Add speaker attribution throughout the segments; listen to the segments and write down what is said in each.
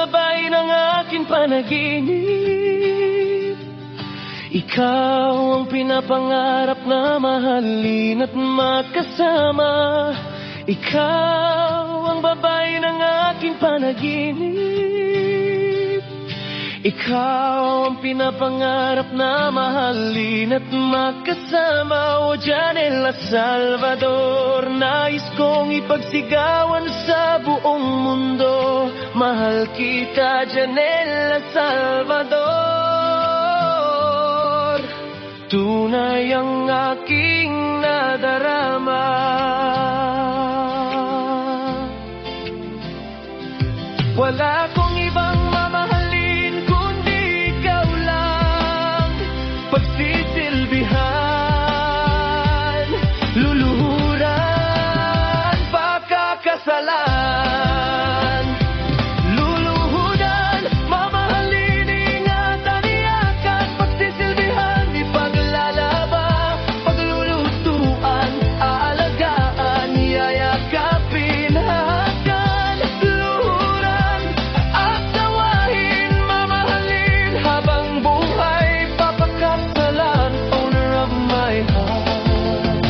Speaker 1: babae ng aking panaginip. Ikaw ang pinapangarap na mahalin at makasama. Ikaw ang babae ng aking panaginip. Ikaw ang pinapangarap na mahalin at makasama. O Janela Salvador, nais kong ipagsigawan sa buong mundo. Mahal kita, Janela Salvador. Tunay ang aking nadarama. Wala akong ibang mamahalin kundi ikaw lang. Pagsisilbihan, luluhuran, pagkakasalan. Luluhuran, mamahalin, ingatan, iyakan, pagsisilbihan, ipaglalaba, paglulutuan, aalagaan, yayakapin, hahagan, luhuran, asawahin, mamahalin, habang buhay, papakasalan, owner of my heart.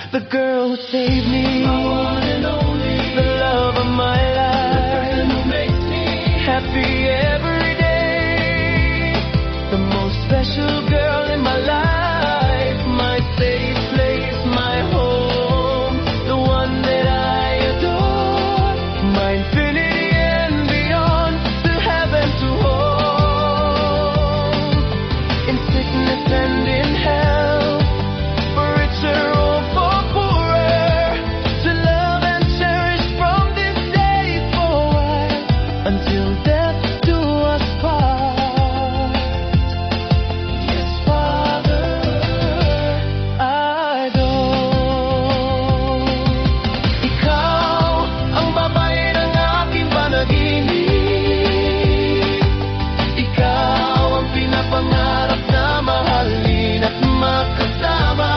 Speaker 1: The girl who saved me, my one and only, the love of my life, the person who makes me happy every day, the most special girl in my life, my safe place, my home, the one that I adore, my infinity and beyond, to heaven to home, in sickness and in health, for richer or for poorer, to love and cherish from this day forward, until death do us part. Yes, Father, I adore. Ikaw ang babae ng aking panaginip. Ikaw ang pinapangarap na mahalin at makasama.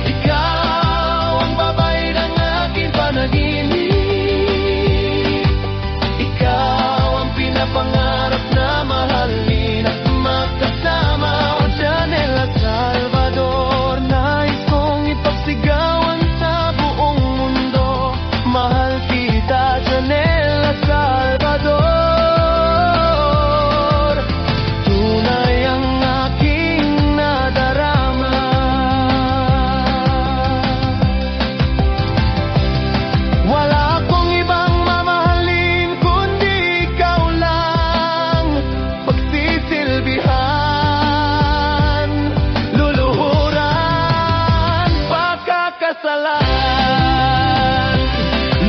Speaker 1: Ikaw ang babae ng aking panaginip. Ikaw ang pinapangarap na mahalin at makasama. O Janela Salvador, nais kong ipagsigawan sa buong mundo. Mahal kita, Janela Salvador. Tunay ang aking nadarama. Wala akong ibang mamahalin kundi ikaw lang. Pagsisilbihan, luluhuran, pagkakasalan.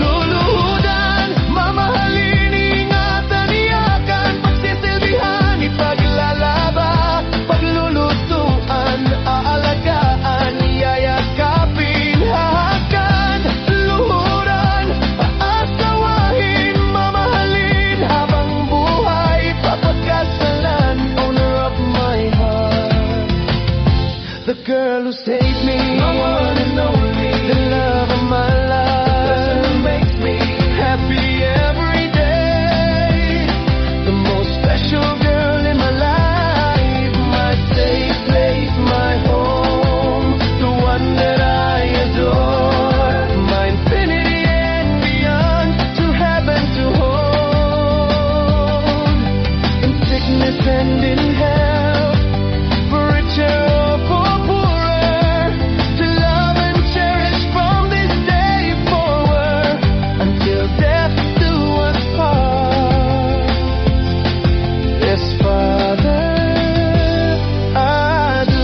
Speaker 1: Luluhudan, mamahalin, ingatan, iyakan, pagsisilbihan, ipaglalaba, paglulutuan, aalagaan, yayakapin, hahagan, luhuran, aasawahin, mamahalin, habang buhay, papagkasalan, owner of my heart. The girl who saved me, my one and only, the love of my life, the person who makes me happy every day, the most special girl in my life, my safe place, my home, the one that I adore, my infinity and beyond, to heaven to hold, in sickness and in health, for richer or for poorer, to love and cherish from this day forward, until death do us part. Yes, Father, I do.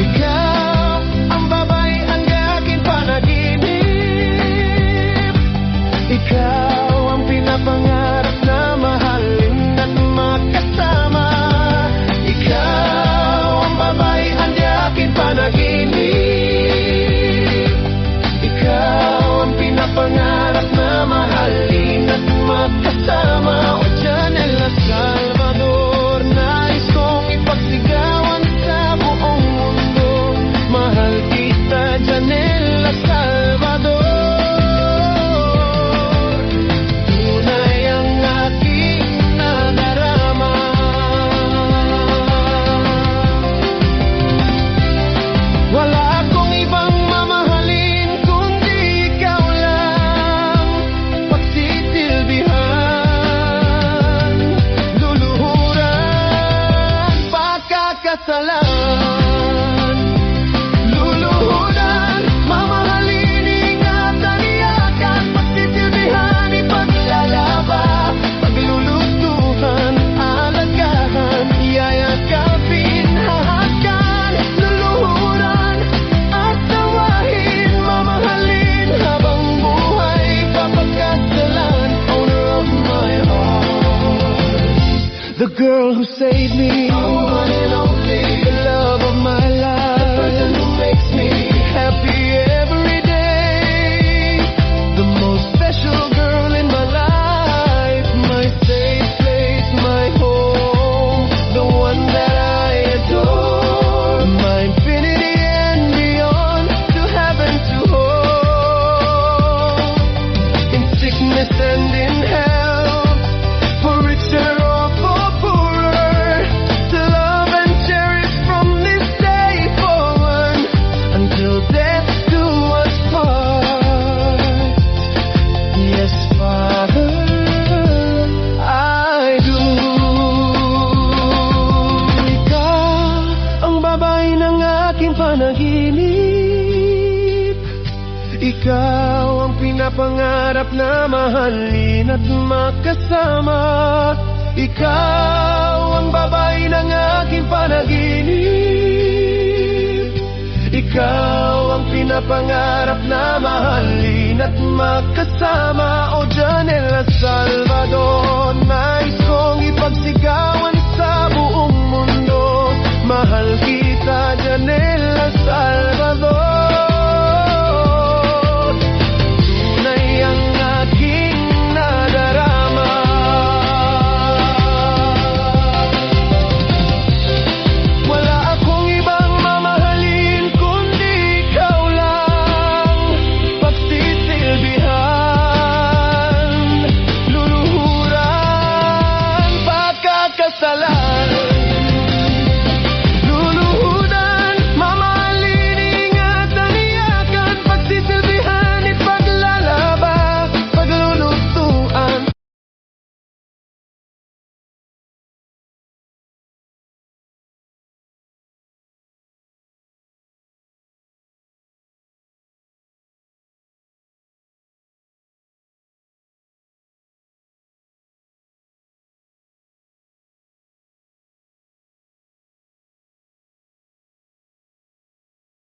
Speaker 1: Ikaw ang babae ang aking panaginip. Ikaw ang pinapangarap na mahalin at makasama. Ikaw ang babae ang aking panaginip. Ikaw ang pinapangarap na mahalin at makasama. O Janela Salvador, nais kong ipagsigawan sa buong mundo. Mahal kita, Janela Salvador. The girl who saved me, the one and only, the love of my life, the person who makes me happy every day. The most special girl in my life, my safe place, my home, the one that I adore, my infinity and beyond, to heaven to hold. In sickness and in health, for richer or for poorer, to love and cherish from this day forward, until death do us part. Yes, Father, I do. Ikaw ang babae ng aking panaginip. Ikaw ang pinapangarap na mahalin at makasama. Ikaw ang babae ng aking panaginip. Ikaw ang pinapangarap na mahalin at makasama. O Janelle Lasal.